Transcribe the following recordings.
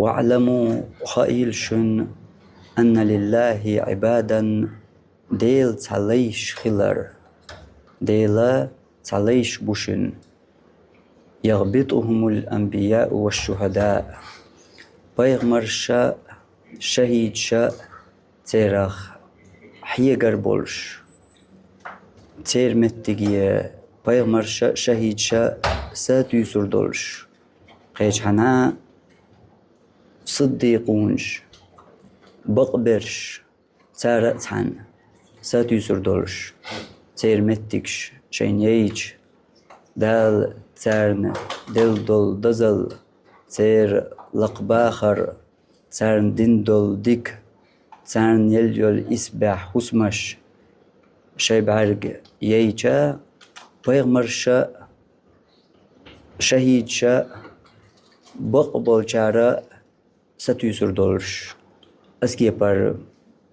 واعلموا خائل شن أن لله عبادا ديل تعليش خلر ديلا تعليش بوشن يغبطهم الأنبياء والشهداء بيغمر شاء شهيد شاء تيرخ حيقر بولش تير متقية بيغمر شاء شهيد شاء سات يسر دولش قيش حنا صديقونش بقبرش تارت عن سات يسر دولش تير متقش شين ييج دال تارن دل دول دزل تير لقباخر تارن دين دول ديك تارن يلجل إسباح حسمش شي بعرق ييجا بيغمرشا شهيد شا بقبل شارع ستيسر دولش اسكي بار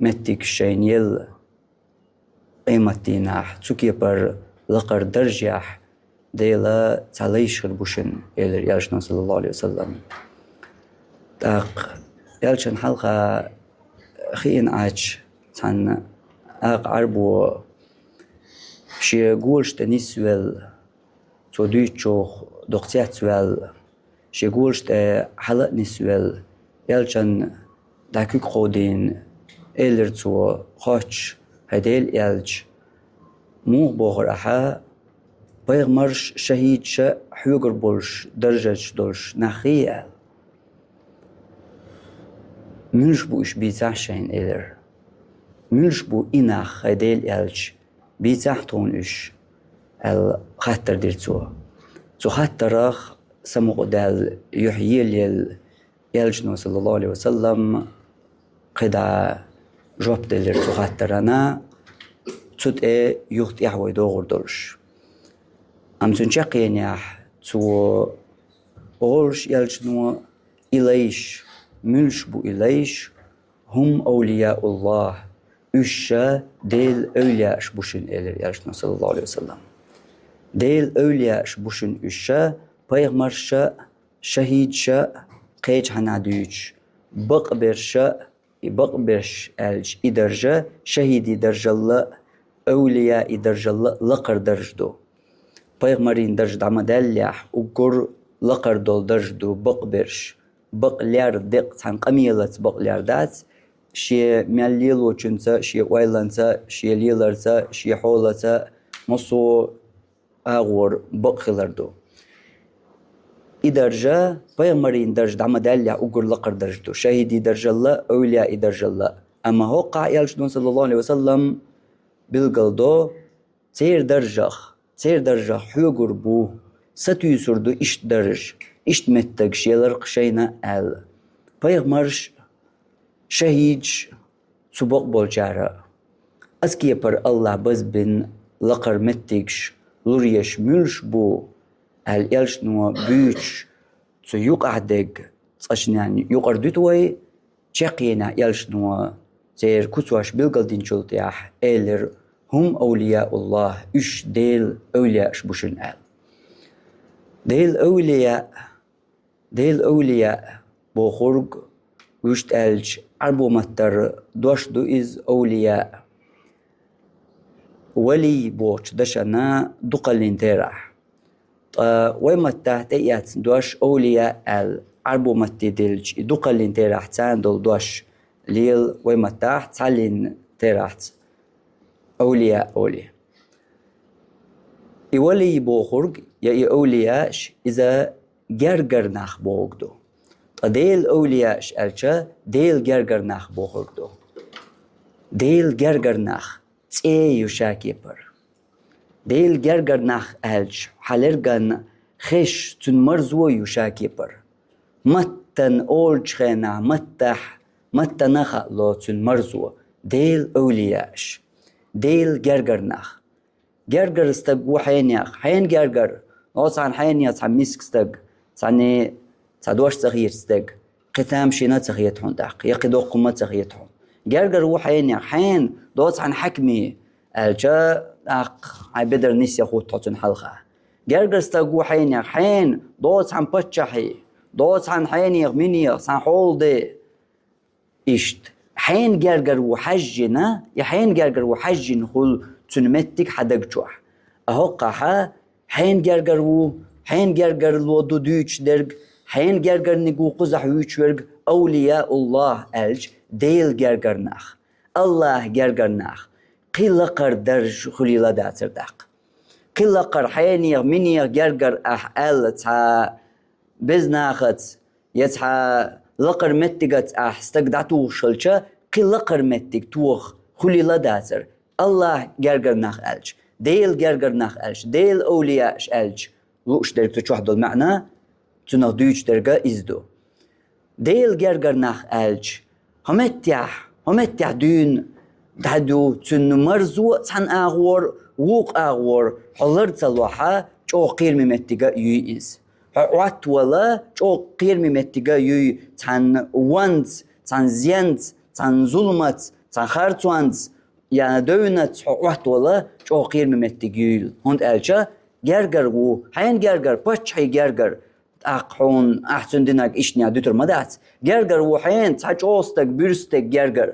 متك شين يل قيمتيناح تسكي بار لقر درجح ديلا تعليش خربوشن إلى يالشنا صلى الله عليه وسلم تاق يالشن حلقة خين عاج تان اق عربو شي قولش تنسوال توديتشوخ دقتياتوال شي قولش حلق نسوال يالشن داكيك خودين إلرتو خوش هديل يالج مو بوغر أحا بيغمرش شهيد شا حيوغر بولش درجة دولش نخيال منش بو إش بيتاحشين إلر منش بو إناخ هديل يالج بيتاحتون إش الخطر ديرتو تو خطرخ سمو دال يحيي يالجنو صلى الله عليه وسلم قدع جواب دلر تو خطرنا تود يخت يحوي دوغر دولش أم تنشقين يح تو أولش يالجنو إليش منش بو إليش هم أولياء الله إشا ديل أولياء شبوشن إلر يالجنو صلى الله عليه وسلم ديل أولياء شبوشن إشا بيغمر شا شهيد شا قيج هناديوش بقبر شا بقبرش ألج إدرجة شهيد درجة الله أولياء درجة الله لقر درجدو بيغمرين درج دعمداليح وقر لقر دول درجدو بقبرش بقليار دق عن قميلة بقليار دات شي ماليلو چنسا شي وايلانسا شي ليلرسا شي حولسا مصو أغور بقخلردو إدرجة بيغمرين درج دعمداليح وقر لقر درجدو شهيدي درج الله أولياء درج الله أما هو قاعد صلى الله عليه وسلم بالقلدو تير درجة حيوغر بو ستو يسردو إشت درج إشت متك شيلر قشينا آل بيغمرش شهيد سبق بولجارة أسكي بر الله بز بن لقر متكش لوريش ملش بو آل يلش نوا بيوش تو يقعدق تشنان يقردوتوي تشقينا يلش نوا تير كتواش بالقلدين شلتياح إلر هم أولياء الله إش ديل أولياء شبوشن آل ديل أولياء بو خرق وشت ألج عربو متر دوش دو إز أولياء ولي بوش دشنا دقلين تيرح ويمتا تيات دوش أولياء آل عربو متدلج دقلين تيرح تاندل دوش ليل ويمتا تعلين تيرح أولياء إولي بوخرج يا أولياءش إذا جرجر نخ بوغدو ديل أولياءش ألشا ديل جرجر نخ بوخرجدو ديل جرجر نخ تي يشاكيبر ديل جرجر نخ ألش حلرجن خش تنمرزو يشاكيبر متن أولش خنا متى نخ لو تنمرزو ديل أولياءش ديل جرجر نخ جرجر استق وحين ياخ حين جرجر نوص عن حين ياس عن ميسك استق عني صدوش صغير استق قتام شينا صغيرتهم داق يقدو قمة صغيرتهم جرجر وحين ياخ حين دوص عن حكمي الجا اق عبدر نسي خو تطن حلقه جرجر استق وحين ياخ حين دوص عن بتشحي دوس عن حينيغ منيغ سان حول دي إشت حين جرجر وحجنا يحين جرجر وحجن خل تنمتك حدق جوح أهقها حين جرجر الوضو ديش درج حين جرجر نجو قزح ويشورج أولياء الله ألج ديل جرجر ناخ الله جرجر ناخ قيل درج خليلا داتر داق قيل حينيغ منيغ جرجر أل تا بزناخت يتحا لقر متجت استقدعتو شلشة قيل لقر متج توخ خليلا داتر الله جرجر ناخ ألج ديل جرجر ناخ ألج ديل أولياء ألج لوش درج تشوحدو المعنى تنو دوش درجة إزدو ديل جرجر ناخ ألج همتيح دون دهدو تنو مرزو تن أغور ووق أغور حلرت الوحا جو قير ممتجة يويز عوات ولا جو قير ممتجة يوي تن وانز تن زينت تن ظلمت تن خارتوانز يعني دونت عوات ولا جو قير ممتجة يوي هند ألجا جرجر و حين جرجر باش حي جرجر أقحون أحسن دينك إشنيا دوتر مدات جرجر وحين تحج أوستك بيرستك جرجر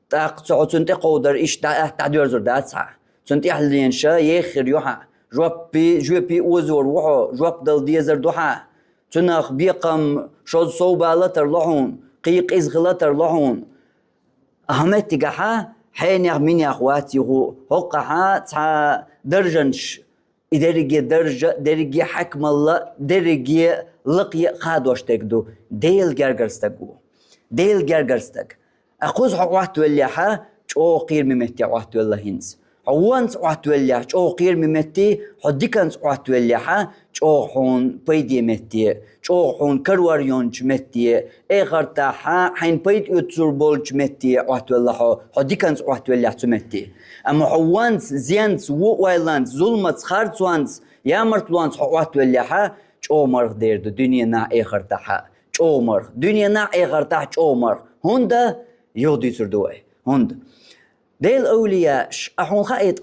تقطع تنتي قودر إيش تعدير زر داتسا تنتي حلين شا يخر يوحا جواب بي أوزور وحو جواب دل ديزر دوحا تنخ بيقم شود صوبة لتر لحون قيق إزغلتر لحون أهمت تقحا حين يغمين يا أخواتي هقحا تا درجنش درجة حكم الله درجة لقي قادوش تكدو ديل جرجرستك أخوز حوات وليها شو قير ممتي حوات ولا هنس حوانس حوات وليها شو قير ممتي حديكنس حوات وليها شو حون بيدي متي شو حون كرواريون متي آخر تاها حين بيد يتصور بولج متي حوات ولا حديكنس حوات وليها متي أما حوانس زيانس ووايلانس ظلمت خارتوانس يا مرتلوانس حوات وليها شو مرغ ديردو دنيا نا آخر تاها شو مرغ دنيا نا آخر تاها شو مرغ هوندا يودي سردوي هوند ديل أولياء أحون خايط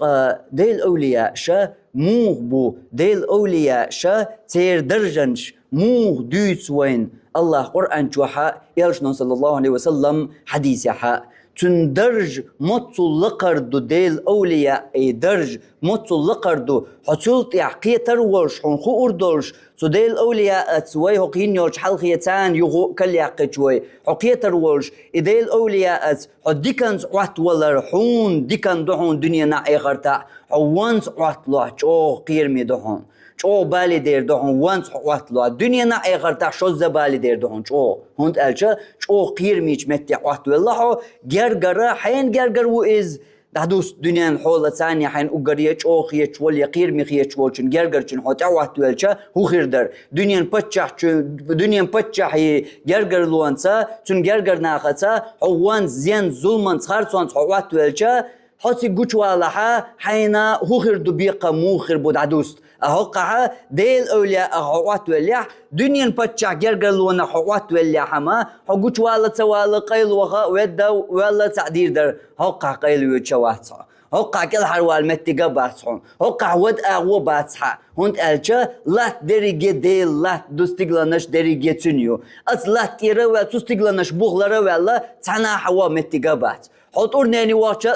ديل أولياء شا موغ بو ديل أولياء شا تير درجنش موغ دوس وين الله قرآن جوحا يلشنا صلى الله عليه وسلم حديث يحا تندرج مطل لقردو ديل أولياء أي درج مطل لقردو حصلت يحقية ترولش حنخو أردولش سو ديل أولياء تسوي هقين يولش حلقيتان يغو كل يحقي شوي حقية ترولش إديل أولياء حديكنس عوات ولا حون ديكن دحون دنيا نعي غرتا حوانس عوات لوح شو قيرمي دحون شو بالي دير دهون وانس حوات لو الدنيا نا اغرتا شو زبالي دير دهون شو هند الجا شو قير ميش متي حوات والله جرجرا حين جرجر وإز دهدوس دنيا حول ثانية حين أجريه شو خيه شوال يقير مخيه شوال شن جرجر شن حوت حوات والجا هو خير در دنيا بتشح هي جرجر لوانسا شن جرجر ناختا حوان زين ظلمان خارسوان حوات والجا حاسي جوش والها حينا هو خير دبيقة مو خير بود عدوست أهقها ديل أولياء حوات وليح دنيا بتشع جرجلونا حوات وليح ما حقوش ولا توالى قيل وغا ودا ولا تعدير در هقع قيل ويتشواتها هقع كل حروال متجا باتحون هقع ود أغو باتها هند ألجا لا دريجة ديل لا دوستيغلانش دريجة تنيو أص لا تيرا وتستيغلانش بوغلرا ولا تنا حوا متجا بات حطور ناني واشا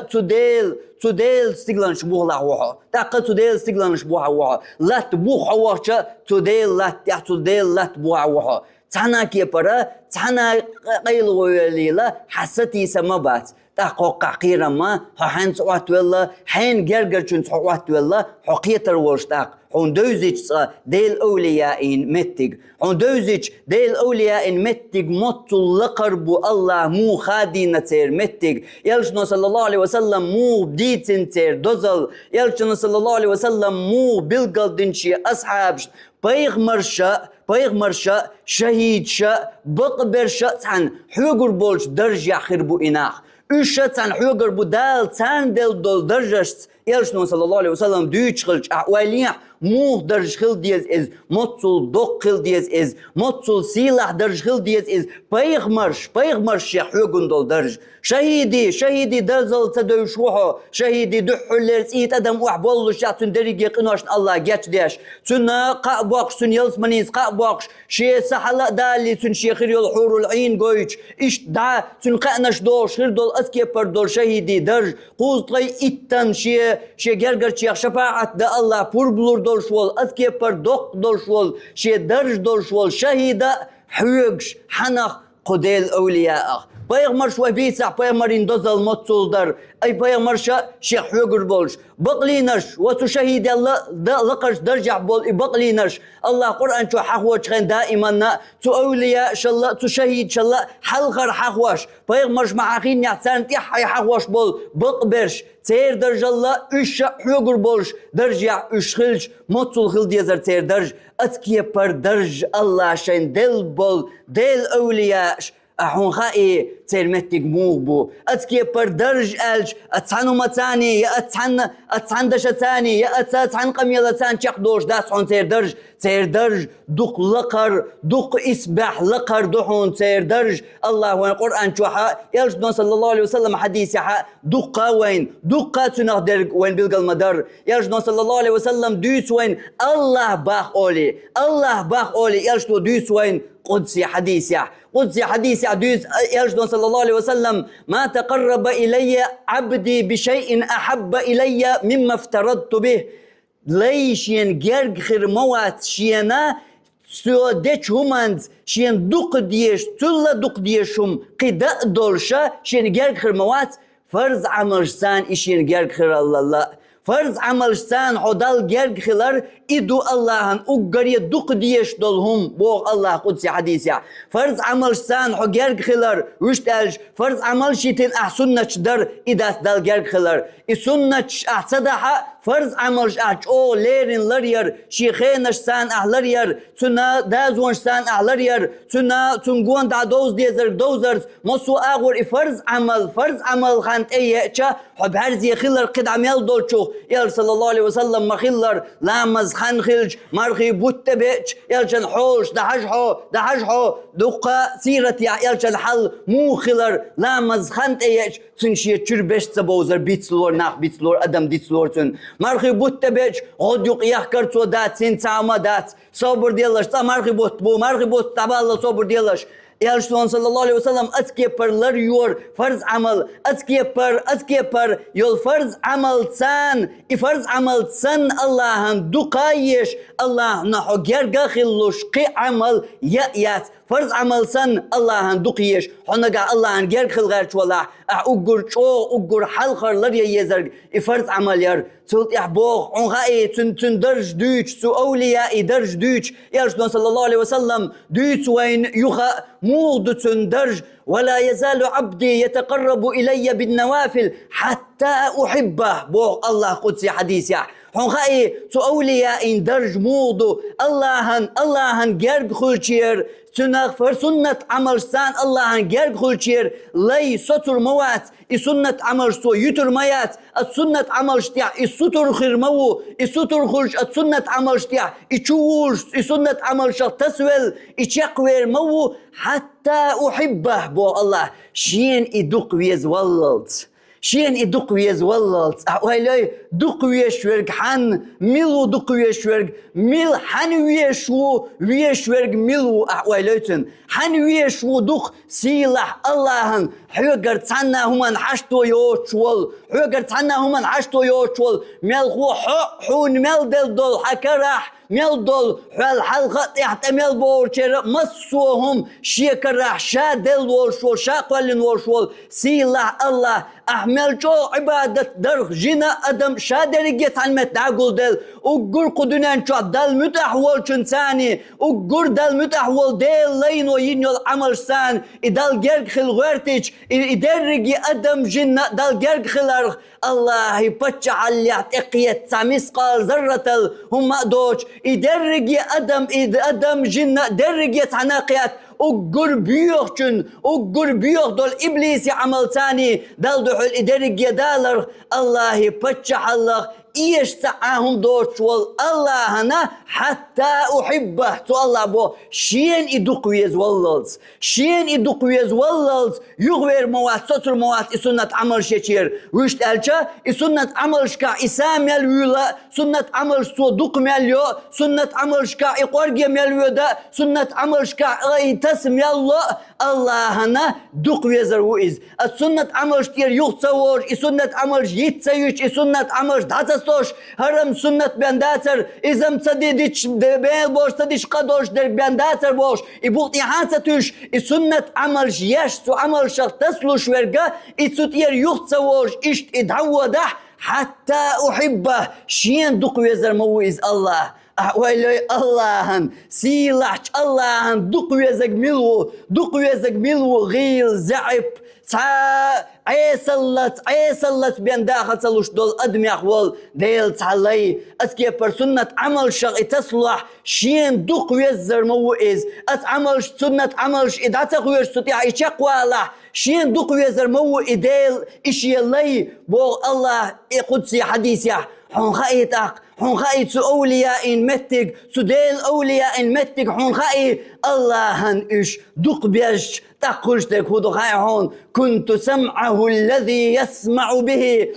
توديل استيغلانش بوغلا وها تاقا توديل استيغلانش بوها وها لا تبوها واشا توديل لا تبوها وها تانا كي برا تانا قيل ويليلا حسيتي سمبات تاقو قاقيرا ما حين سوات ولا حين جرجر شن سوات ولا حقيتر ورشتاق هون دوزيج ديل أولياء متج هون دوزيج ديل أولياء متج مطل لقرب الله مو خادي نتير متج يلشنا صلى الله عليه وسلم مو بديت نتير دوزل يلشنا صلى الله عليه وسلم مو بلقل دنشي أصحاب بيغمر شا شهيد شا بقبر شا تان حقر بولش درجة خربو إناخ Üşeten hüger bu del ten del dol derjest. Yelşnon sallallahu aleyhi ve sellem düç kılç ahvaliyah muh darj khil dies is, motsul dok khil dies is, motsul silah darj khil dies is, paygmar shekh hugundol darj. شهيدي درزل تدوشوحو شهيدي دحولر سيت ادم وحبولو شاتون دريجي قنوش الله جاتش ديش تنا قابوكش تن يلس منيز قابوكش شي سحلا دالي تن شي خيريول حور العين قويش ايش دا تن قانش دوش خير دول اسكي بردول شهيدي درج قوز طي اتن شي جرجر شي شفاعت دا الله بوربلور دول شوال اسكي بردوق دول شوال شي درج دول شوال شهيدا حيوكش حنخ قديل اولياء Peygamber şuay bitsah peygamberin dozal motsuldar ay peygamber şah hugur bolş baqlinash wa tushahid Allah da laqash darja bol baqlinash Allah Quran şu haqwa çıkan daiman tu awliya inshallah tushahid inshallah halqar haqwash peygamber ma'aqin yahsan ti haqwash bol baqbersh ter darjallah üç hugur bolş darja üç xilj motsul xil diyazar ter darj atkiye par darj Allah şen del bol del awliya أحون خائي ترمتك موغبو أتكي بردرج ألج أتعنو متاني يا أتعن دشتاني يا أتعن قميلتان تشقدوش داس حون تيردرج دق لقر دق إسبح لقر دحون تيردرج الله وين القرآن شوحا يلجدون صلى الله عليه وسلم حديث يحا دقا وين دقا تنقدر وين بلغ المدر يلجدون صلى الله عليه وسلم دوس وين الله باخ أولي يلجدون دوس وين قدسي حديث عدوز يرجدون صلى الله عليه وسلم ما تقرب إلي عبدي بشيء أحب إلي مما افترضت به ليش ينجرق خير موات شينا سودش همانز شين دق ديش تلا دق ديشهم قداء دولشا شين جرق خير موات فرض عمل سان إشين جرق خير الله فرض عمل سان حدال جرق خلر إدو اللهن أقري دق ديش دولهم بوغ الله قدسي حديثي فرض عمل سان حو جرق خلر وشتالج فرض عمل شيتين أحسنش در إداس دال جرق خلر إسنش أحسدها فرض عملش أو ليرين لرير شيخينش سان أهلرير تنا دازونش سان أهلرير تنا تنقون دا دوزرز مصو أغور فرض عمل خانت أيه حب هرزي خلر قد عمل دولشو يا صلى الله عليه وسلم مخلر لامز خان خلج مرخي بوتبيج يلجن حوش دحجحو دقا سيرة يلجن حل مو خلر لامز خانت أيه تنشي تشربش تبوزر بيتسلور أدم ديتسلور تن مرخي بوتبيج غديق يحكر تو دات سين تاما دات صبر ديالش تا مرخي بوت تبالله صبر ديالش يالشتون صلى الله عليه وسلم أتكي پر لر يور فرض عمل أتكي پر يول فرض عمل سان فرض عمل سان الله دقايش الله نحو جرقا خلوش قي عمل يأيات فرض عمل سن الله دقيش حنقع الله جرق خلغير ولا أقر حلقر لر يزرق فرض عمل ير تلت يحبوغ عنغائي تندرج دوش تو أولياء درج دوش يالشتون صلى الله عليه وسلم دوش وين يخا موض تندرج ولا يزال عبدي يتقرب إلي بالنوافل حتى أحبه بوغ الله قدسي حديثي حنخائي تو أولياء درج موضو اللهن جرق خلشير تنغفر سنة عمل سان اللهن جرق خلشير لي سطر موات سنة عمل سو يتر ميات السنة عمل شتيع السطر خير مو السطر خلش السنة عمل شتيع يشوش سنة عمل شق تسول يشقوير مو حتى أحبه بو الله شين يدق ويز وللت شين يدق ويز وللت أولاي دق ويشورج حن ملو دق ويشورج مل حن ويشورج ملو أولايتن حن ويشو دق سيلح اللهن حجر تنا هم حشتو يوشول حجر تنا هم حشتو يوشول ملخو حون مل دل حكرح مل دول حلقة يحتمل بورشر مصوهم شيكرح شادل ورشول شاقوالين ورشول سيلح الله أحمل جو عبادة درخ جنا أدم شادرجت عن متعقل دل وقر قدنان شو دل متحول شنساني وقر دل متحول دل لينو ينيل عمل سان إدال جرق خلغرتج إدرجي أدم جنا دل جرق خلرخ الله يبتش على اعتقية مثقال ذرة هم دوش إدرجي أدم جنا درجة عناقيات أقر بيوخ دول إبليس عمل تاني دال دحول إدرجي دالر الله يبتش الله إيش تعاهم دوش والله أنا حتى أحبه تو الله بو شين إدوقويز واللز شين إدوقويز واللز يغير موات سطر موات سنة عمل شكير ويشت ألشا سنة عمل شكا إسام يلولا سنة عمل صدوق مليو سنة عمل شكا إقورج مليو دا سنة عمل شكا تسم يلا الله أنا دوقويزر وإز السنة عمل شتير يختصوش سنة عمل يتسيوش سنة عمل داتستوش هرم سنة بنداتر إزم تصديدش بيل بوش تصديش قدوش در بنداتر بوش إبوطي حانستوش سنة عمل يش سو عمل شخ تسلوش ورقا إتسوتير يختصوش إشت إدعوده حتى أحبه شين دوقويزر موإز الله ويلي اللهن سيلعش اللهن دوقويزك ملو غيل زعب عيسلت بين داخل تلوش دول أدمي أخوال ديل تعلي أسكي برسنة عمل شغ تصلح شين دوقويزر موئز عمل سنة عمل إدعا تخويش ستيح إشاقوالا شين دوقويزر موئ ديل إشي اللي بو الله قدسي حديثي حون خايتك حون خايت أولياء متك سديل أولياء متك حون خايت الله إيش دوق بيش تقولش تكودو خاي حون كنت سمعه الذي يسمع به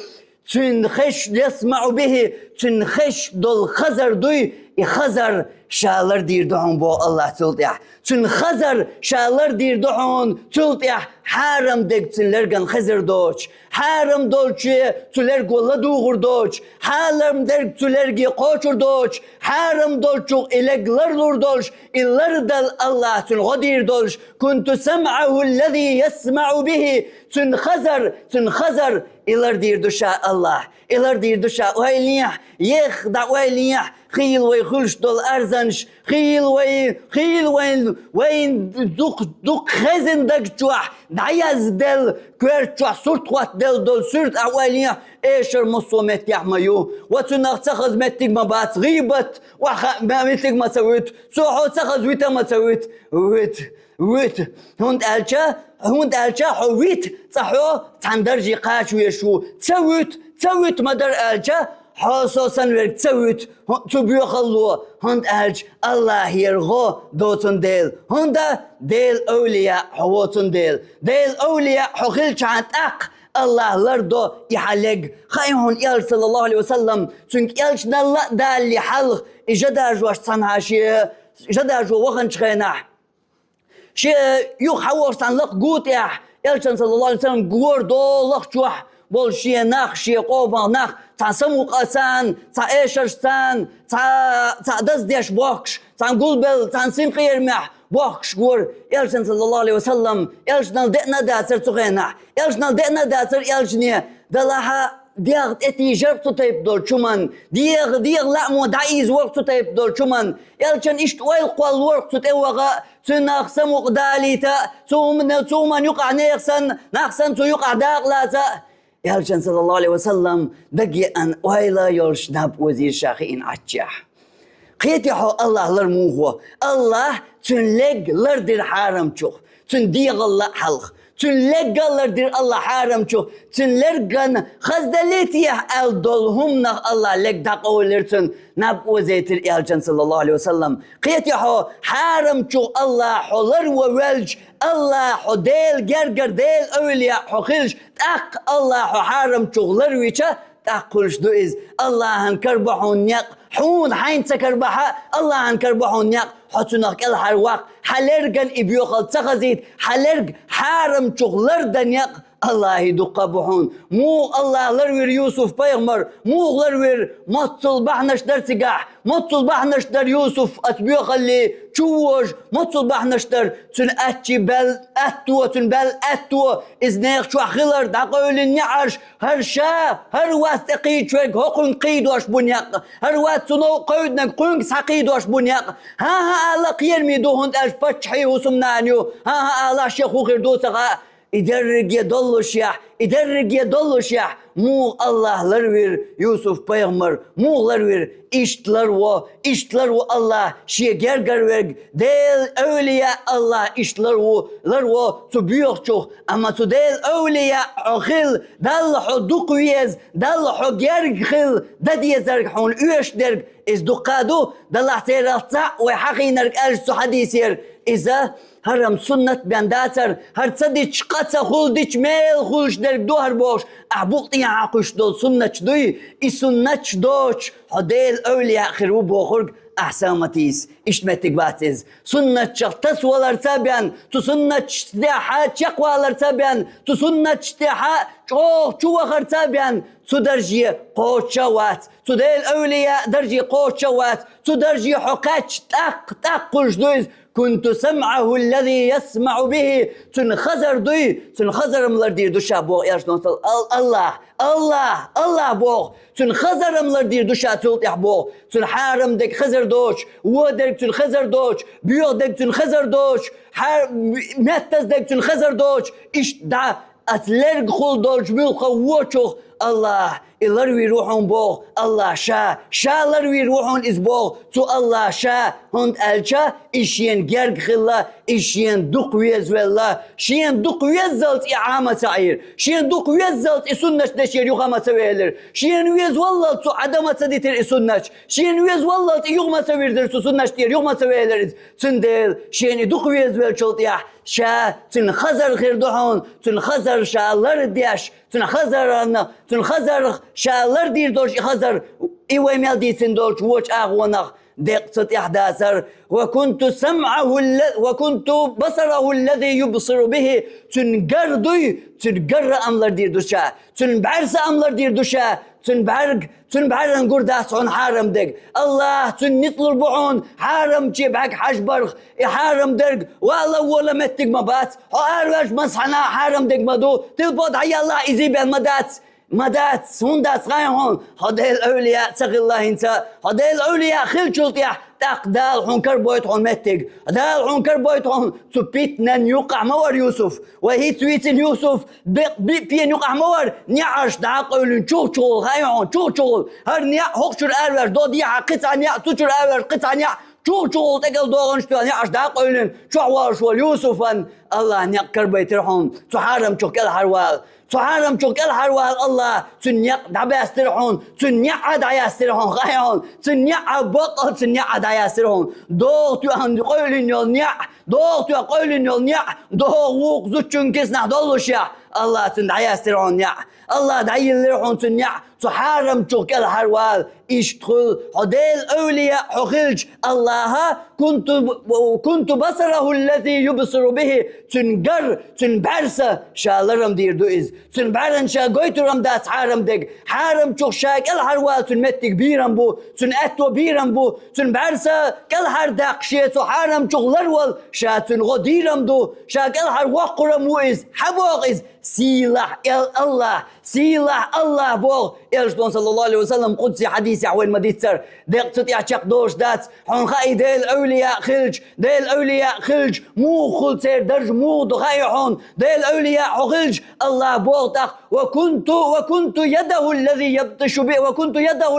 تنخش يسمع به تنخش دول خزر دوي خزر شالر دير دهون بو الله تلتيح تن خزر شالر دير دهون تلتيح حرم دك تلرغن خزر دوش حرم دولچه تلرغو لدوغر دوش حرم دك تلرغي قوچر دوش حرم دولچو إلغلر لور دوش إلردل الله تن غدير دوش كنت سمعه الذي يسمع به تن خزر إلر دير دوشا الله إلر دير دوشا ويليح يخدع ويليح خيل ويخلش دول أرزنش خيل وين دوق خزن دك جوح دعيز دل كويرتشوح صورت وات دل دول صورت أولية إيشر مصومت يحميو وتنغ تخذ متك ما بات غيبت ما متك ما سويت سوحو تخذ ويتا ما سويت ويت هند ألشا حويت صحو تندرجي قاش ويشو تسويت مدر ألشا حاسوسن ورك تسويت تبيو خلو هند ألج الله يرغو دوتن ديل هند ديل أولياء حوتن ديل أولياء حخيل شعات الله لردو يحلق خايهون يال صلى الله عليه وسلم تنك يالش نلا دالي حلق إجداج واش صنها شي جداج وخنش خيناح شي يوخ حور صنلق قوتيح يالشان صلى الله عليه وسلم قور دولق جوح بول شي ناخ شي قوبا ناخ تا سموق أسان تا إيشرستان تا دزديش بوكش تا قلبل تا نسنقير مح بوكش قور يالشان صلى الله عليه وسلم يالشنا دقنا داتر تغينا يالشنا دقنا داتر يالشنية دلها ديغ اتي جربتو تيب دول شمان ديغ لا مو دعيز وقتو تيب دول شمان يالشان اشت ويل قوال وقتو تيوغا تناخ سموق داليتا تومن يقع ناخسن تو يقع داغلاتا يالشان صلى الله عليه وسلم دقي أن ويلا يلش ناب وزير شاخين عجح قيتي حو الله لرموه الله تنلق لردر حارم شوخ تنديغ الله حلق تنلق لردر الله حارم شوخ تنلرقن خزدليتي الدولهم نخ الله لك دقو لرتن ناب وزيتر يالشان صلى الله عليه وسلم قيتي حو حارم شوخ الله حلر وولج الله حو ديل جرجر ديل أولياء حو خلش تاق الله حو حارم شوخ لرويشا تاقلش دو إز الله هنكربحون يق حون حين تكربحا الله هنكربحون يق حتناك الحرواق حلرقن إبيوخل تخزيت حلرق حارم شوخ لردن يق الله يدق بحون مو الله لروير يوسف بيغمر مو لروير مطل بحنش در تقاح مطل بحنش در يوسف أتبيوخ اللي تشوج مطل بحنش در تن أتشي بل أتو إزنيخ شو خلر دقول النعش هرشا هرواس تقيد شوك هقن قيد واش بنيق هرواس تنو قيدنك قنك سقيد واش بنيق ها الله قيرمي دوهن أش بتشحي وسمنانيو ها الله شيخو غير دوسغا إدرج يدلش يا مو الله لروير يوسف بيغمر مو لروير iştler o Allah şiye gergerverg del evliya Allah iştler o tu büyük çok ama tu del evliya akıl dal huduk uyez dal hu gergil dadiye zerghun üyeş derg iz duqadu dal ahteralta ve haqinerg ersu hadisir إذا هرم سنة بنداتر هر تصدي شقاتها خلدش ميل خلش درك دو هربوش أحبوطي عاقش دول سنة دوي إي سنة دوش حديل أولياء خرو بوخرج أحسامتيس إشمتك باتز سنة شغتس والارتابيان تو سنة شتاحات شقوى والارتابيان تو سنة شتاحات شو خرتابيان تو درجي قوتشوات تو ديل أولياء درجي قوتشوات تو درجي حقاتش تاق قلش دويز كنت سمعه الذي يسمع به تنخزر دوي تنخزر ملر دير دوشا بوغ ياش نوصل الله بوغ تنخزر ملر دير دوشا تلت يحبوغ تنحارم دك خزر دوش ودك تنخزر دوش بيوغ دك تنخزر دوش متز دك تنخزر دوش إيش دا أتلرق خل دوش ملقا ووشوخ الله إلروي روحهم بوغ الله شا لروي روحهم إز بوغ تو الله شا هند ألشا إشين جرق خلا إشين دق ويزولا شين دق ويزلت إعامة سعير شين دق ويزلت إسنش دشير يغامة سويلر شين ويز والله تو عدمة سديتر إسنش شين ويز والله يغامة سويلر سنش دير يغامة سويلر تندل شين دق ويزول شلطيح شا تنخزر خير دوحون تنخزر شا لرديش تنخزر شالر دير دوش خزر إيوه ميل ديسن دوش وش أغونخ دقت إحداثر وكنت بصره الذي يبصر به تنقر أملر دير دوشا تنبعرس أملر دير دوشا تنبعر نقول داس عن حارم دق الله تنطلب بعون حارم جيبك حجبرخ حارم درق والله ولا متك مبات حارش مصحنا حارم دق مدو تلبود حي الله إزيب مدات هندات غايهون هذه الأولياء تقي الله انت هذه الأولياء خلشلت يا تقدال حنكر بويت هون متك دال حنكر بويت هون تبيتنا يقع مور يوسف وهي تويت يوسف بين يقع مور نعش دعقل شو غايهون شو هر نيا هوكشر أرور دو دي قطع نيا تشر أرور قطع نيا شو تقل دوغن شو نعش دعقل شو عوار شو يوسفا الله نيقر بيترحون تحرم شو كل حروال تحرم شو كل حروال الله تنيق دعبا يسترحون تنيق عدا يسترحون غايون تنيق بطل تنيق عدا يسترحون دوغ تو عند قولين يلنيق دوغ تو قولين يلنيق دوغ ووق زوجون كسنا دولوش يا الله تندع يسترحون يا الله دعي اللرحون تنيق تحرم شو كل حروال اشتغل هديل أولياء حخلج الله كنت بصره الذي يبصر به تنبرس شالرم دير دوئز تنبرن شا قويترم داس حارم دق حارم شو شاك الحروال تنمتك بيرم بو تنأتو بيرم بو تنبرس كل حر داق شيتو حارم شو لرول شا تنغو ديرم دو شاك الحر وقرم وإز حبوغ إز سيلح الله بوغ إلشتون صلى الله عليه وسلم قدسي حديثي عوين مديتر ديق تطيع شاق دوش دات حون خاي ديل أولياء خلج مو خل سير درج مو دخايحون ديل أولياء خلج الله بوغ تاق وكنت يده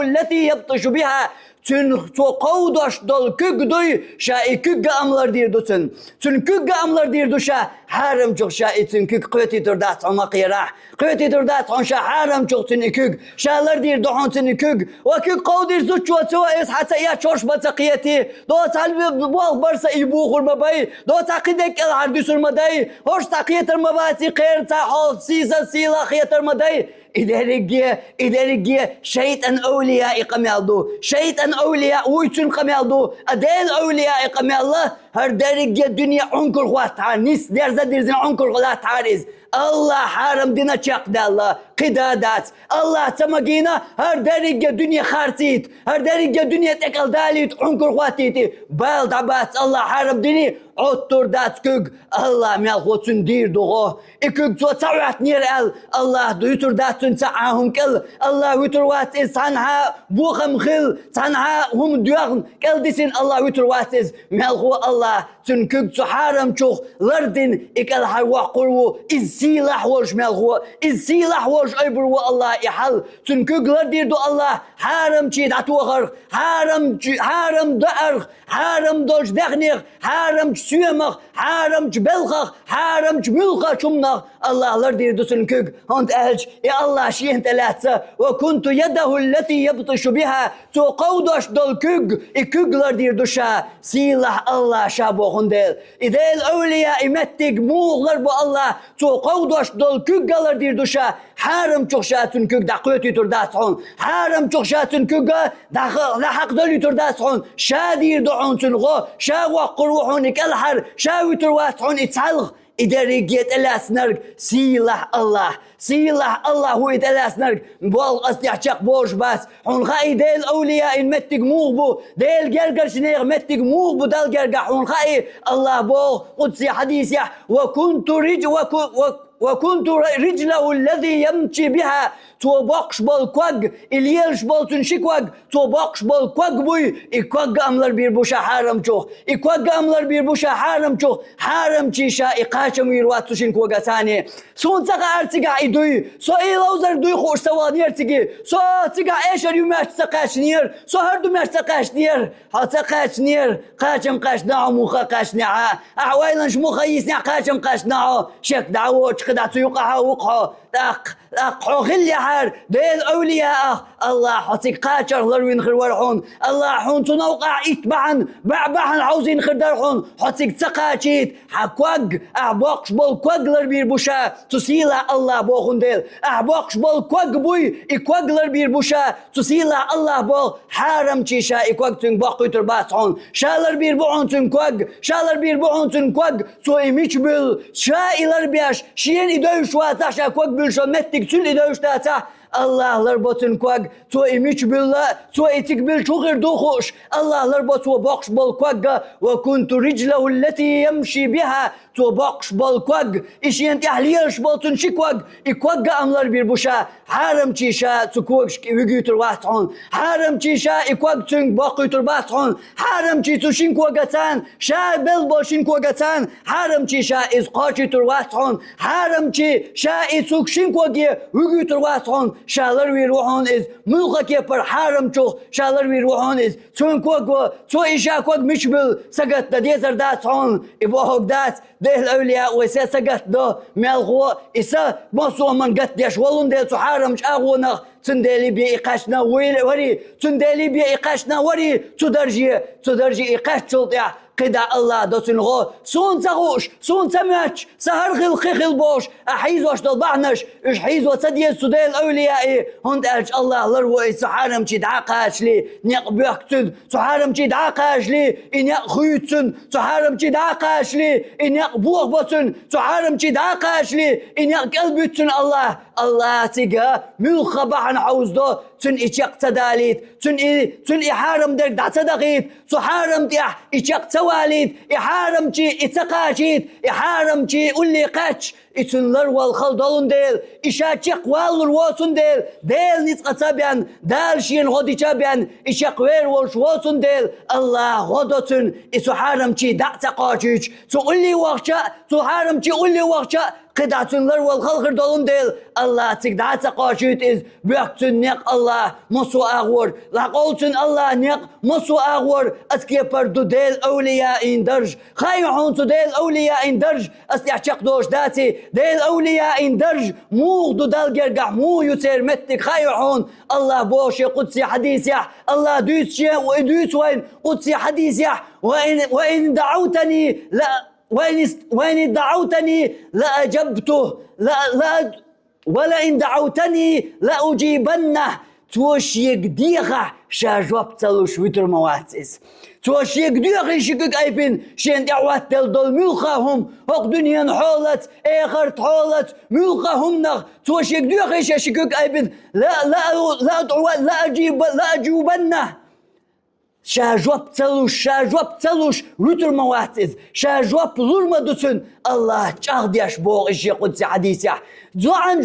التي يبطش بها تن قودش دل كوك دوي شاي كوك أملر دير دوتن تن كوك أملر دير دوشا حارم جوك شاي تن كوك قوتي تردات عمقي راح قوتي تردات عن شا حارم جوك تن كوك شالر دير دوحون تن كوك وكوك قودير زوج وتوا إس حتى يا تشوش بتقيتي دو تعلم بوال برسا يبوخ المباي دو تعقيدك العردس المداي هوش تقيت المباتي خير تحول سيلا خيت المداي إدارجية شيطان أولياء قميالدو شيطان أولياء ويتون قميالدو أديل أولياء قميالله هر دارجية الدنيا عنكر خواتها نيس ديرزين عنكر خواتها الله حرم دينا شاق الله قدادات الله تمجينا هر دارجية الدنيا خارتيت هر دارجية الدنيا تكال داليت عنكر خواتيتي بالد عبات الله حرم ديني عطر دات كوك الله ميال خوتون دير دوغو إكوك تو تعوات نير الله دويتر دات تنسعهم كل الله ويتر واتز تنها بوخم خل تنها هم ديوغن كل ديسين الله ويتر واتز ميال خو الله تنكوك تو حرم شوخ لردن إكال حروا قرو إزي silah hoş melhu iz silah hoş aybu Allah ihal çünkü dirdu Allah haram çi datuğar haram da'ar haram doj degnig haram süyemag haram belgag haram mulga çumnag Allah'lar dirdu çünkü hont elç Allah şihen telatsa ve kuntu yadahu allati yabtashu biha to qawdash dol kügler dirdu şa silah Allah şa boğundel idel evliya imettig muğlar bu Allah to qawdash dol kügler dirdu şa haram çok şatun küg daqötü turdason haram çok şatun küg daqaq dol turdason şa dirdu onsun go şa waqur ruhunik alhar şa witurwason itsalg İderiyet elasnarg silah Allah hu elasnarg bol astiyacak boş bas hunga idel awliya in mettig muğbu del gergar şneğ mettig muğbu dal gerga hunga Allah bol qudsi hadisya ve kuntu رجله الذي يمشي بها توبقش بالكوج اليلش بالتن شكوج توبقش بالكوج بوي إكوج أملر بيربوشا حرم شو إكوج أملر بيربوشا حرم شو حرم شيشا إقاشم يروات تشين كوجا ثاني سون تقع أرتقع إدوي سو إلوزر دوي خوش سواني أرتقي سو تقع إيشر يماش تقاش نير سو هردو ماش تقاش نير هتقاش نير قاشم قاش نعو مخا قاش نعا أحوالنش مخا يسنع قاشم قاش نعو شك دعوة قد تيوقع وقع خلي حار ديل أولياء الله حطيك قاتر لروين خرورحون الله حون تنوقع إتبعن بعبعن عاوزين خردرحون حطيك تقاتيت حكوج أحبقش بالكوج لربير بوشا تسيلا الله بوخون ديل أحبقش بالكوج بوي إكوج لربير بوشا تسيلا الله بو حارم تشيشا إكوج تنبقي ترباسحون شالر بير بوعون تنكوج شالر بير بوعون تنكوج تو إميش بل شائلر بياش شين إدوش واتاشا كوج بلشو متك تل إدوش تاتا Allah'lar botun kuag to imiç billa to etik bil çuğur doğuş Allah'lar botu bakş bol kuagga ve kuntu rijlahu allati yamshi biha to bakş bol kuag işin tahliyş botun şikuag ikuagga amlar bir buşa haram çişa tukuk vügütür vahtun haram çişa ikuag tün bakıtır bahtun haram çi tuşin kuagatan şa bel boşin kuagatan haram çişa iz qaçıtır vahtun haram çi şa isukşin kuagi vügütür vahtun شالر ويروحون إز ملقك يبر حارم شو شالر ويروحون إز تون كوكو تو إيشا كوك مشبل سقط ديزر دات هون إبوهوك دات ده الأولياء ويسا سقط دو مالغو إسا مصو من قد ديش ولون ديل تو حارم شاغونخ تندالي بي إقاشنا وري تندالي بي إقاشنا وري تدرجي إقاش تلطيع قدا الله دوتن غو سون تغوش سون تماتش سهر خل بوش أحيز واش ضلبعنش إش حيز وتصدي السوداء الأولياء هند أرج الله لروي سحارم شي دعاقاش لي نيق بيختن سحارم شي دعاقاش لي إنيق خيوتن سحارم شي دعاقاش لي إنيق بوغ بوتن سحارم شي دعاقاش لي إنيق قلبتن الله تيجا ملخبع عن عوزدو تن إيشاق تداليت تن إحارم درك دع تدقيت سحارم تيح إيشاق تواليت إحارم شي إتقاشيت إحارم شي أولي قاتش إتنلر والخلدالون ديل إشاقشق والر واسون ديل نسقى تابيان دال شين غودي تابيان إشاق وير والش واسون ديل الله غودتن إسحارم شي دع تقاشيش تقولي وقشا سحارم شي أولي وقشا قدعتنلر والخلقر دالون ديل الله تقدع تقاشيت إز بيقتن نيق الله مصو أغور لقولتن الله نيق مصو أغور أسكي بردو ديل أولياء إن درج خايحون تو ديل أولياء إن درج أستيحشق دوش داتي ديل أولياء إن درج موغدو دال جرقع مو يسير متك خايحون الله بوشي قدسي حديثيح الله دوس شيء ودوس وين قدسي حديثيح وإن دعوتني لا وإن دعوتني لأجبته لا ولئن دعوتني لأجيبنه توش يقديغه شاجوب تلوش ويتر مواتس توش يقديغه شكك أيبين شين دعوات دل دول ملقاهم هق دنيا حولت آخر حولت ملقاهم نغ توش يقديغه شكك أيبين لا أجيبنه شاجوب تلوش ويتر مواتس شاجوب لورما دوتن الله تشاغدياش بوغ إشي قدسي حديثيح دو عن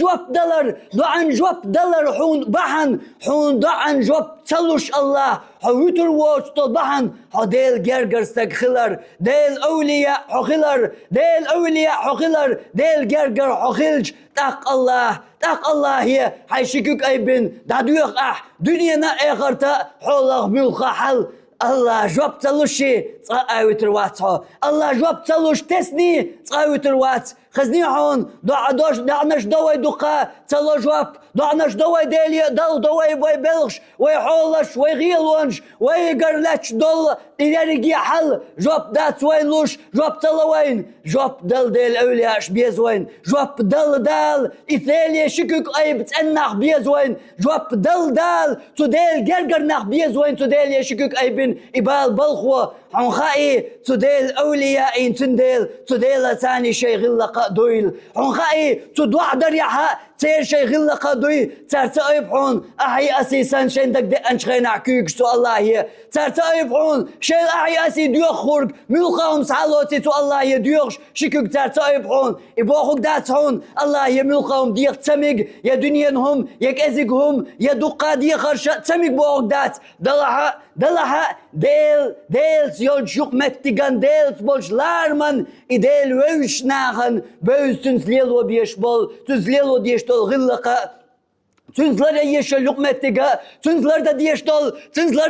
جواب دولار حون بحن حون دو عن جواب تلوش الله حويتر ووش طبحن حديل جرجر استغخلر ديل أولياء حخلر ديل أولياء حخلر ديل جرجر حخلج تاق الله هي حيشكك أي بن دعدويق دنيانا آخرتا حولغ ملخا حل الله جواب تلوشي تقاويتر واتها الله جواب تلوش تسني تقاويتر وات خزني هون دعناش دوي دقا تلو جواب دعناش دوي ديلي دل دوي بوي بلغش وي حولش وي غيلونش وي قرلش دل إلاريجي حل جواب دات وين لوش جواب تلوين جواب دل ديل أولياش بيزوين جواب دل إثاليا شكك أي بتأنخ بيزوين جواب دل تديل جرجرنخ بيزوين تديل يشكك أي بن إبال بلخوة حنخائي تديل أولياء تديل ثاني شيء غلق دويل حنخائي تدوع دريحة تير شيء غلق دوي ترتأيبحون أحي أسيسان شين دك دي أنشخين عكيك سو الله هي ترتأيبحون شيء أحي أسي ديوخ خورق ملقاهم سعالوتي تو الله هي ديوخش شكك ترتأيبحون إبوخوك داتحون الله هي ملقاهم ديخ تميق يا دنيانهم يا كأزيقهم يا دقا ديخر تميق بوخوك دات دلها ديل سيول شوق متقان ديل سبولش لارمن إديل ويش ناخن بوز تنسليلو بيشبول تنسليلو ديشتول غلقا تنزلر يشل لقمتك تنزلر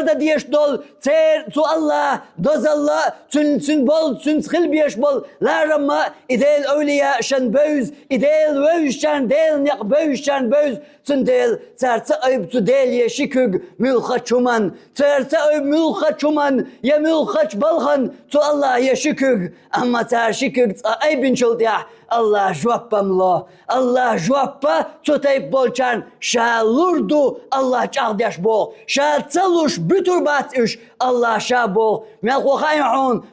دا ديشتول تير تو الله دوز الله تنبول تنسخل بيشبول لارما إديل أولياء شان بوز إديل ويش شان ديل نق بوز شان بوز تنديل ترتقب تديل يشكك ملخة شمان ترتقب ملخة شمان يا ملخة بلخن تو الله يشكك أما ترشكك تقايبن شلتيح الله جوابا تتايب بولشان شالوردو الله چاقديش بو شالتلوش بتر باتش الله شابو ملقو خايحون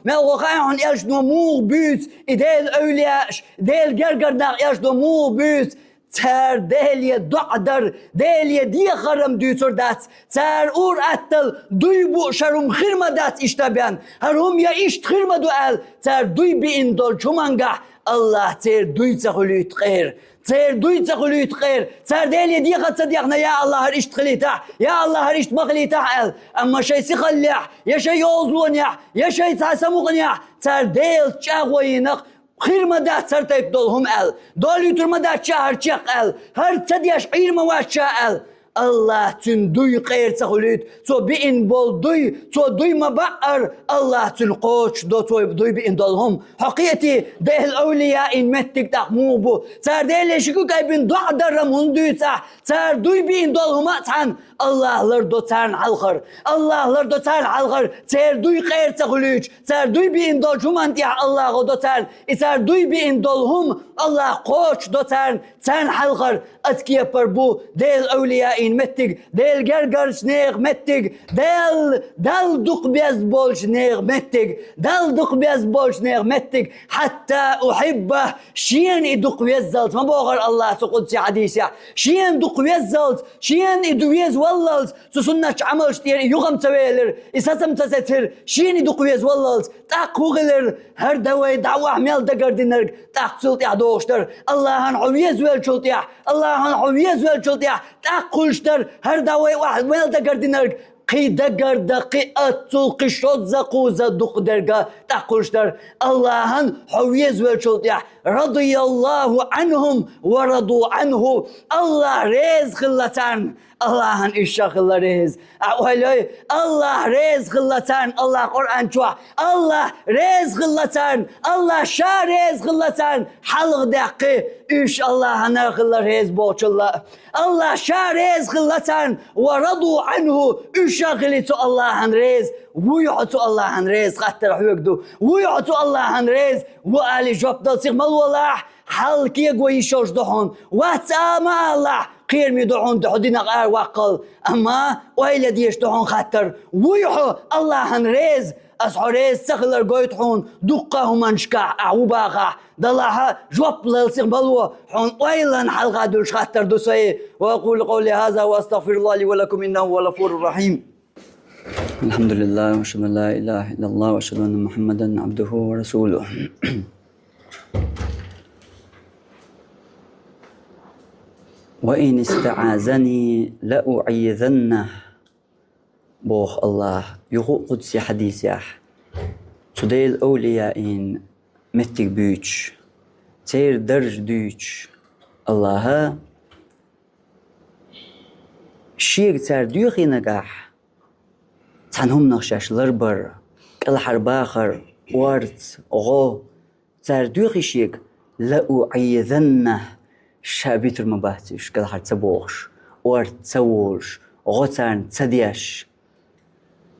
إلش نمو بيت إديل أولياش ديل جرجرداق إلش نمو بيت تر ديليا دعدر ديليا دي خرم دوتر دات تر اور اتل دوی بو شرم خرم دات اشتبان هرهم يا اشت خرم دوال تر دوی بي اندول چومانگه الله تر دوی تخليت خير تر ديليا دي خد صديقنا يا الله هرشت خليتح يا الله هرشت مخليتح اما شي سخليح يا شي يوزلونيح يا شي تسمغنيح تر ديل چاغوينق خير ما ده ترتيب دولهم دول يتر ما ده شهر شق هر تديش عير ما واشاء الله تندوي خير تخليت تو بين بول دوي ما بقر الله تنقوش دوي بين دولهم حقيقتي ده الأولياء إن متك تحموبو تر ده ليشكو كايبين دع درمون دويتا تر دوي بين دولهم أتحن الله لردو ترن حلقر تر دوي خير تخليت تر دوي بين دول شمان تيح الله غدو ترن تر دوي بين دولهم الله قوش دو ترن حلقر أتكي بربو ده الأولياء إن متك دل جرجر شنيغ متك دل دق بيز بول شنيغ متك حتى أحبه شين يدق بيزلت ما بغر الله سقدسي حديثة شين دق بيزلت شين يدو بيز وللت سسنش عمل شتير يغم تويلر إساسم تستر شين يدق بيز وللت تاقوغلر هر دوي دعوة حميل دقر دينرك تاقسلت يعدوشتر الله هنحويز ويلشلتيح تاقلشتر هر دوي واحد ويل دقر دينرك قي دقر دقيقة تلقي شوت زقوزة دق درقة تاقلشتر الله هنحويز ويلشلتيح رضي الله عنهم ورضوا عنه الله ريز خلتان الله هن إشاق الله ريز الله ريز خلتان الله قرآن شوح الله ريز خلتان الله شا ريز خلتان حلق دقي إيش الله هنا خلا ريز بوش الله شا ريز خلتان ورضوا عنه إيشاق خلتو الله هن ريز ويعطوا الله هن ريز خاطر حيقدو ويعطوا الله هن ريز وقالي جواب دلسيق مالوالله حلقي يقوي شوش دهون واتساما الله قير ميدعون دحدينا غير وقل أما وإلا ديش دحون خاطر ويحو الله هنريز أسحريز سخلر قويتحون دقهم انشكع أعوباقع دلها جواب للسيق بلوه حون وإلا نحلقا دولش خاطر دوسوي وأقول قولي هذا وأستغفر الله لي ولكم إنه هو الغفور الرحيم الحمد لله وأشهد أن لا إله إلا الله وأشهد أن محمدا عبده ورسوله وإن استعاذني لأعيذنه بوخ الله يخو قدسي حديثيح تديل أولياءين متك بيوش تير درج دوش الله شيك تار دوخي نجاح تنهم نخشاش لربر كل حرباخر وارت غو تار دوخي شيك لأعيذنه شابيتر مباتش كل حر تبوخش وارت تسوش غو تارن تسديش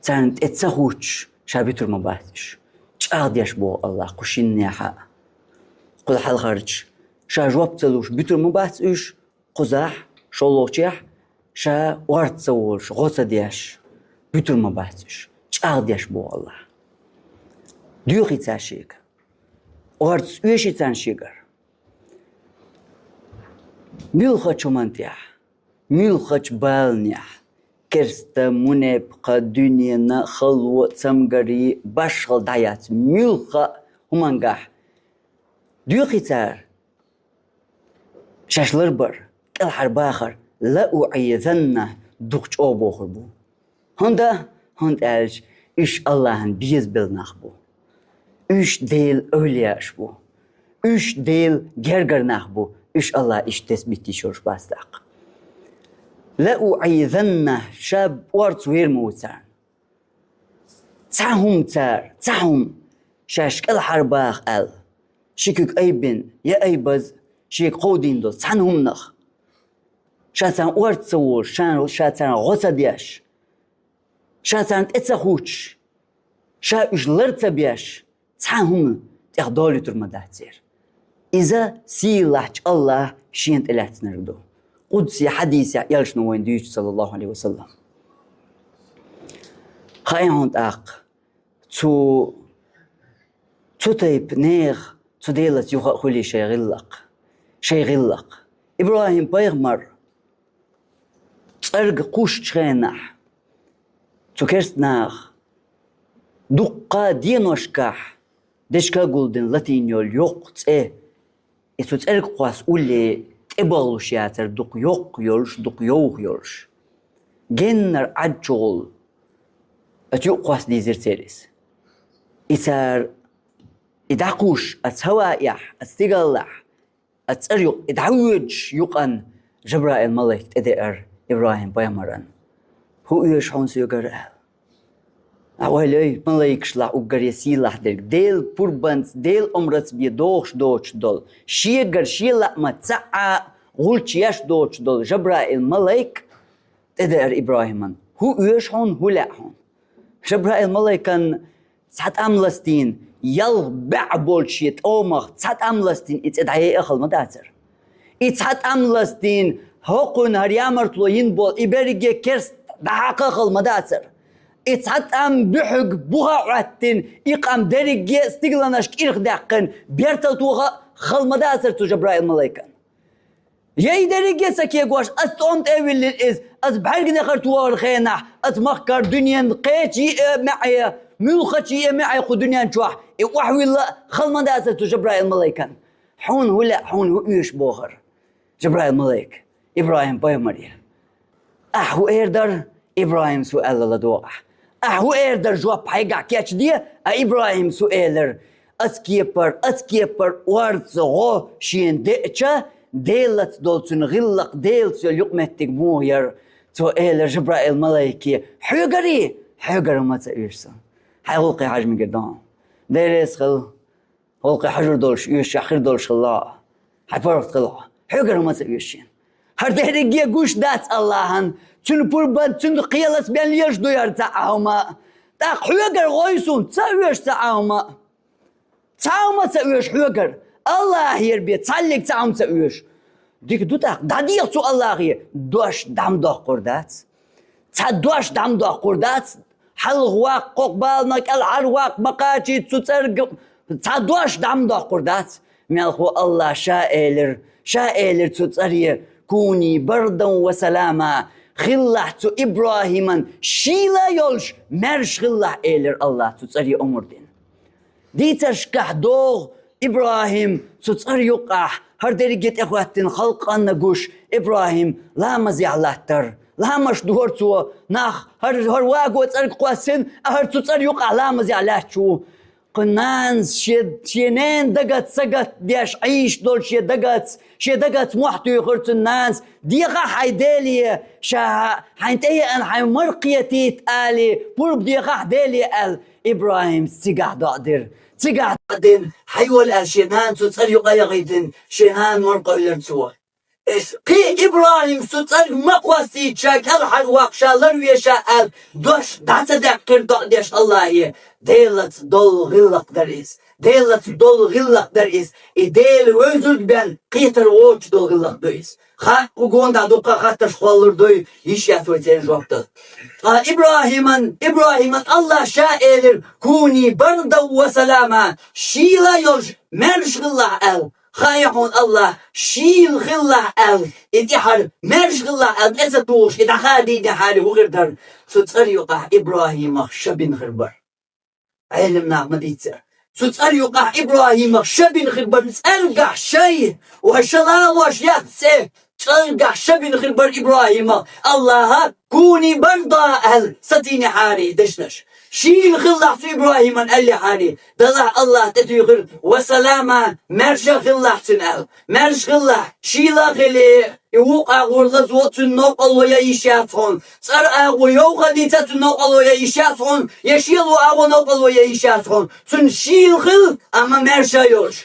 تارن اتسهوش شابيتر مباتش تشاغديش بو الله قشين نيحا قل حال خارج شا جواب تلوش بيتر مباتش قزاح شولوشيح شا وارت تسوش غو تسديش بيتر مباتش تشاغديش بو الله دوخي تاشيك وارت يشي تانشيغر ميلخش منتيح ميلخش بالنيح كرستا منب قدنيا خلوة سمغري باشغل دايات ميلخا همانغاح دوخي تار شاشلر بر كل حرباخر لا أعيذنه دوخش أو بوخر بو هند ألج إش اللهن بيز بالناخ بو إش ديل أولياش بو إش ديل جرجر ناخ بو إش الله إش تثبتي شورش باستاق لا أعيذنه شاب وارت وير موتان تاهم شاش كل حرباخ أل شكك أيبن يا أيبز شيك قودين دول تانهم نخ شاتان وارت سوور شاتان غوصة دياش شاتان اتسخوش شا إجلرت بياش تانهم تخدولي ترمداتير إذا سيلاح الله شينت إلهت نردو قدسي حديثي يلش نوين ديوش صلى الله عليه وسلم خاين هونت أق تو تيب نيغ تو ديلت يوخا خولي شيغلق إبراهيم بيغمر ترق قوش تشغينح تو كرست ناغ دقا دينوشكاح دشكا قولدن لاتينيول يوقت إتو ترق قواس أولي تبالوش ياتر دق يوق يولش جنر عجول أتيوق قواس ديزير تيريس إتار إدعقوش أتهوائيح أتستيقلح أتسريق إدعوج يقن جبرائيل ملك تدئر إبراهيم بيامران هو يشحون سيقر أولي ملك شلح وقر يسيلح ديل بوربانت ديل أمرت بي دوش دول شيقر شيلح ما تسعى غولش ياش دوش دول جبرائيل ملك تدئر إبراهيمان هو يشحون هو لحون جبرائيل ملك كان سات أملستين يل بعبولشيت أومخ سات أملستين إتدعي أخل مداتر إتسات أملستين هقون هريامرتلو ينبول إبريجي كرست دعاق أخل مداتر إتسات أم بحق بوها عتين إقام دريجي استقلانشك إرخ داقن بيرتلتوها خل مداتر تو جبرائيل ملايكان ياي دريجي سكي قواش أستومت أول للإز أتبحرق نخرتوها الخينح أتمخكر دنيا قيتي معي ملخشي معي خو دنيا نشوح وحوي الله خل مداتر تو جبرائيل ملايكان حون هو إيش بوخر جبرائيل ملايك إبراهيم بيامريا أحو إيردر إبراهيم سؤال الله دوح أحو إيردر جواب حيقع كياتش دي إبراهيم سؤالر أتكيبر وارد غو شين دئتشا ديلت دولتون غلق ديلت يقمتك موير سؤالر جبرائيل ملايكي حيقري ما تأيرسا حيغلقي حجم قدام ديريس خل غلقي حجر دولش يوش أخير دولش الله حيبرفت خلا حيقري ما تأيرشين هر دهرگی گوش دات اللهن چون پربند چون قیالت بیان لیش دویار تعاوما تا حوگر غویسون تعاوما حوگر الله يربي تعلق تعم تعوش ديك دوتاق داديق تو الله يه دوش دم دا قردات دوش دم دا قردات حلق واق قبالنك العرواق مقاتي تسرق دوش دم دا قردات مالخو الله شائلر تسريه كوني بردا وسلاما خلحت إبراهيما شيلا يولش مرش خلح إيلر الله تسري أمردين دي تشكح دوغ إبراهيم تسري يقح هر درجة إخواتين خلقان نقوش إبراهيم لا مزيع لاتر لامش دور تو نخ هر واقو ترك قاسن هر تر يقع لامز على شو قنانز شينين دقت سقت ديش عيش دول شي دقت محتو يخرط الناس ديغا حيدالي شا حينتهي ان حيمرقيتي تالي بورب ديغا حدالي ال ابراهيم تيقع دقدر تيقع دقدر حيول ال شينان تتر يقع يغيدن شينان مرقو يرتوه قي إبراهيم ستر مقوسي شاكل حلوق شالر ويشاء دوش دعت دعكر دعش الله ديلت دول غلق دريس ديلت دول غلق دريس ديل وزوج بان قيتر ووش دول غلق دريس خاق وقون دعوقا خاتش خالر دوي يشيات ويتين جوابتر إبراهيم الله شائر كوني بردا وسلاما شيلا يلج مرش الله خايحون الله شيل غلا ادحر مرش غلا ازتوش ادحادي دحاري وغردر ستريقع ابراهيم شبن خربر علمنا مديتر ستريقع ابراهيم شبن خربر ارجع شيء وهشلا واش يحسه ترجع شبن خربر ابراهيم الله كوني برضا ستيني حاري دشنش شيل خلح في إبراهيم قال لي حالي دلع الله تتيغر وسلاما مرش خلح تنال مرش خلح شيلا خلي يوقع غرلز وتنوق الله يشافون صار أغو يوغا دي تتنوق الله يشافون يشيلوا أغو نوق الله يشافون تن شيل خل أما مرشا يوش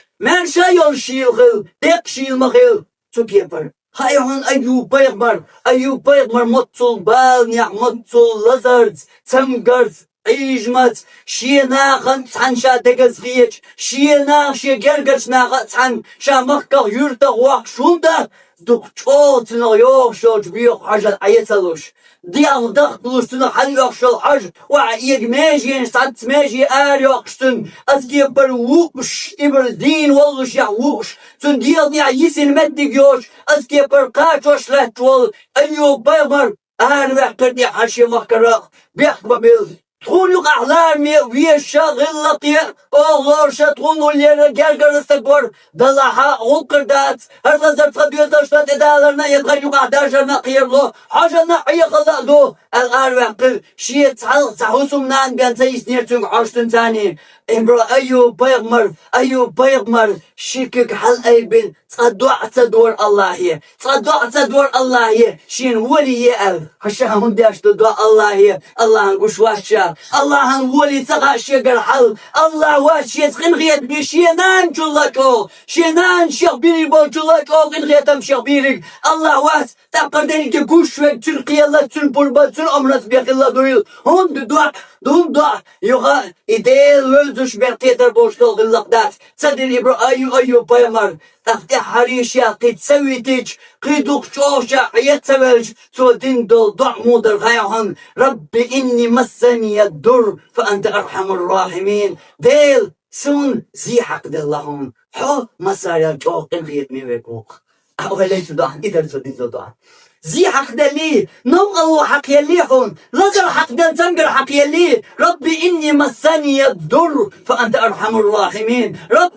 شيل خل ديك شيل مخيل تكيبر هاي هون أيوب بيغمر مطل بالنيع مطل لزرد تمقرد عيجمت شينا خنت عن شا دقز غيش شينا شي جرجش ناغت عن شا مخكا يرتا واق شوندا دكتور تنغيوغ شوج بيوغ حاجة عيتلوش ديال دخلوش تنحلوغ شو حاج وعيق ماجي نستعد ماجي آريوغشتن أذكي برووش إبر دين والوش يعوش تن ديال نيع يسن مدقيوش أذكي برقاتوش لهتوال أيوب بيغمر آريوغ تردي حاشي مخكراغ بيحبا بيل تقول أحلامي ويشغل لقيا أغلر شتقول ولينا جرجر استقبر دلها غلقردات هرغزر تقبيزر شتات إدالرنا يتغير قعداشر نقير له حاجة نحية خلق له الآر وعقل شيء تحوسم نان بيان سيس نيرتون عشتن تاني أيوب بيغمر شيكك حل أيبن تصدعت دور الله هي شين ولي يأل هشام داش تدعى الله نقوش واشا الله ولي تغاشي قرحل الله واشي يتخن غيت بشينان جلكو شينان شغبيري بول جلكو غن غيتم شغبيري الله واس تقدرين كوش وك ترقيا لا تنبربا تن امرس بيخ الله دويل هم دعا يغا إديل وزوش بيقيتر بوشتل غلقدات صدر أيوب بيمر تحتي حريشيا قيد سويتيج قيدوك شوشا يتسويج سو دندل ضع مودر غيهن ربي إني مسني الدر فأنت أرحم الراحمين ديل سون زي حق دلهم حو مساريا جوق انغيت ميوكوق أوليت دعان إذا سديد دعان زي حق دلي نوع الله حق يليحون لجر حق دل تنقر حق يلي ربي إني مسني الضر فأنت أرحم الراحمين رب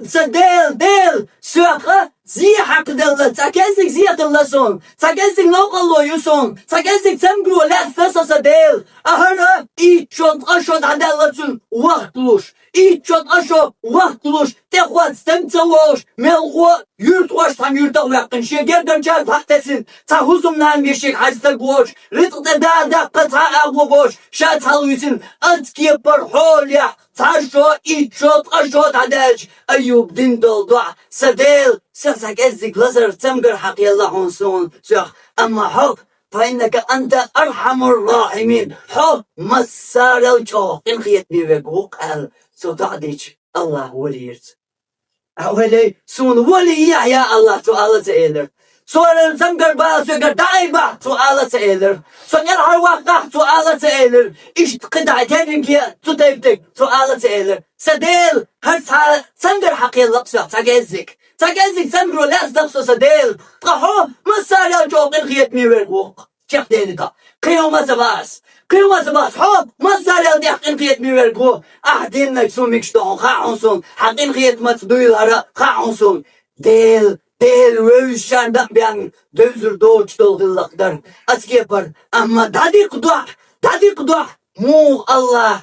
ديل سوخة زي حق دل تاكزك زي دلسون تاكزك نوع الله يسون تاكزك تنقر لا ثسس ديل أهرا إيشون عدالتون وقتلوش وقتلوش تخوات استمتوش ملغو يرتوش تام يرتو يقن شيگر دنجال تحتسن تهوزم نام يشيك حاجة القوش رزق دا قطع أغوش شات هلويسن أتكي برحوليا تعشو تقشو تعداج أيوب دندل ضع سديل سرسك أزك لزر تمقر حقي الله عنصون سيخ أما حق فإنك أنت أرحم الراحمين حق مسار الجوق إن خيتني بقوق قال سودعديش الله وليرت أولي سون ولي يا الله سؤال سئلر سؤال تمقر با سؤال دايبا سؤال سئلر سؤال الواقع سؤال سئلر إيش قدع تنك تدبتك سؤال سئلر سديل هرس تمقر حقي اللقصة تاقزك تمقر لا أصدقص سديل طحو مسار الجوق إن خيتني بقوق شيخ دينك قيوم زباس حب مصدر الدحق انقيت ميوركو أحدين نكسو مكشتون خاعنسون حقين خيت مصدويل هرا خاعنسون ديل Değil övüşşandan ben dözür doğuç dolgulaklar. Aski yapar ama dadik dua. Mu Allah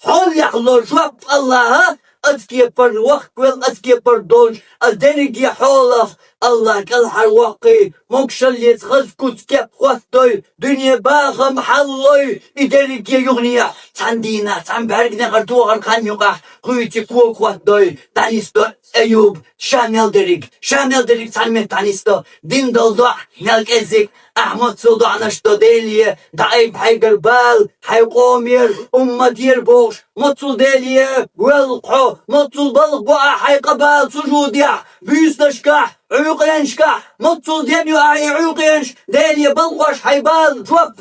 hollah lo şvap Allah'a aski yapar vakvel aski yapar dolç. Az denigi holah Allah kal har vaki mokşal yetğaz kutkep kuhtoy dünya bağa mahalloy iderigi yugniya san dina san bergine kartu arkan yuqa kuyti kuhtoy danisto Eyüp Şanel derik sanmet danisto din doldu nelk ezik Ahmet soldu anaşto deliye daib haygar bal hayqomir ummat yer boş mutsul deliye velqo mutsul balık bu hayqa bal sujudiya büyüsleşka عيوقينشكا مطل دينيو اي عيوقينش ديلي بلغوش حيبال جواب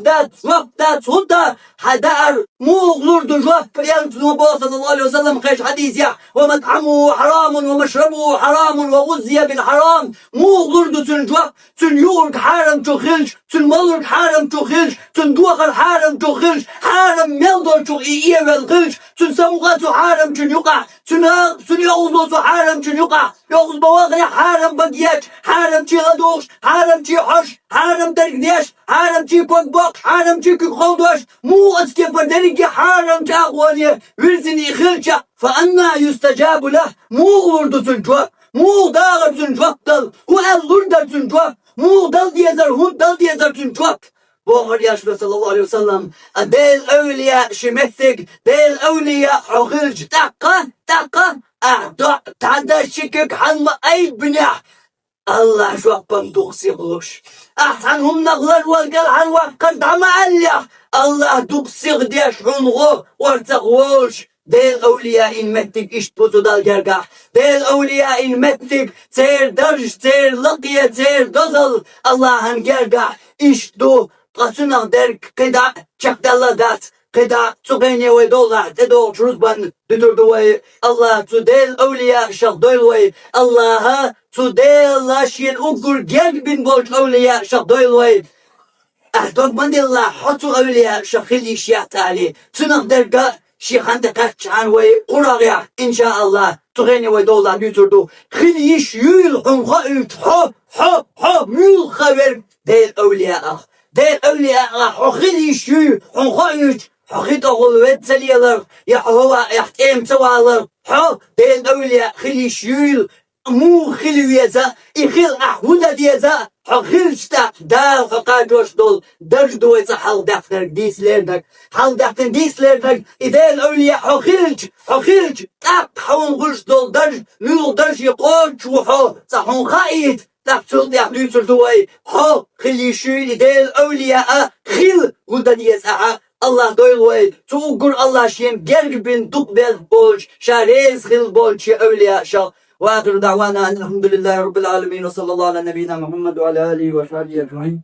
دات هدا حدار موغلور دو جواب ينفذ نبوة صلى الله عليه وسلم خيش حديث يا ومطعمه حرام ومشربه حرام وغذي بالحرام موغلور دو تن جواب تن يورك حرام تخلش تن ملرك حرام تخلش تن دوخر حرام تخلش حرام ملدور تخ ايه والخلش تن سمغاتو حرام تن يقع تن يغزو حرام تن يقع يغز بواغي حرام بقي حرم تي غدوش حرم تي حش حرم ترقديش حرم تي بوك حرم تي كخودوش مو اسكي بردريكي حرم تاغواني ورزني خلشة فأنا يستجاب له مو غردو سنجواب مو داغر سنجواب دل هو الغردو سنجواب مو دل ديزر هون دل ديزر سنجواب بوغر ياشر صلى الله عليه وسلم ديل أولياء شمثك ديل أولياء حغلج تاقا تعدى شكك حلم أي بناح الله شو بندق سيغوش أحسنهم نغلر والقل عن وقر دعم عليا الله دوق سيغ ديش عنغو وارتغوش ديل أولياء متك اشتبوتو دال جرقاح ديل أولياء متك تير درج تير لقية تير دزل الله هن جرقاح اشتو قصنا درك قدا چك دالا دات قدا تغيني ويدولا تدول شروزبان دتردوي الله تدل أولياء شغدوي الله تدل لاشين أقر جنبين بولش أولياء شغدوي أهدوك من الله حطو أولياء شخلي شيع تالي تنقدر شيخ عندك عن وي قراغيا إن شاء الله تغيني ويدولا دتردو خليش يول حنخايت حو ميول خبر ديل أولياء ديل أولياء حخليش يول حنخايت حقيت أقول وتسليلر يا هو يحتيم سوالر حو دين أولياء خلي شيل مو خلي ويزا يخيل أحودا ديزا حقيرشتا دار حقاجوش دول درج دويزا حال دفتر ديس ليردك إدين أولياء حقيرش تاب حون غش دول درج نول درج يقوش وحو صحون خايت تقتل يحدوثر دوي حو خلي شيل إدين أولياء خيل ودا ديزا Allah doyulvay, tuğgur Allah şiem, gergibin dukbel bolç, şarez khil bolçi evliya şal. Ve ahir da'vana elhamdülillahi rabbil alemin ve sallallahu ala nebiyyina Muhammed ve ala alihi ve sahbihi ecmaîn.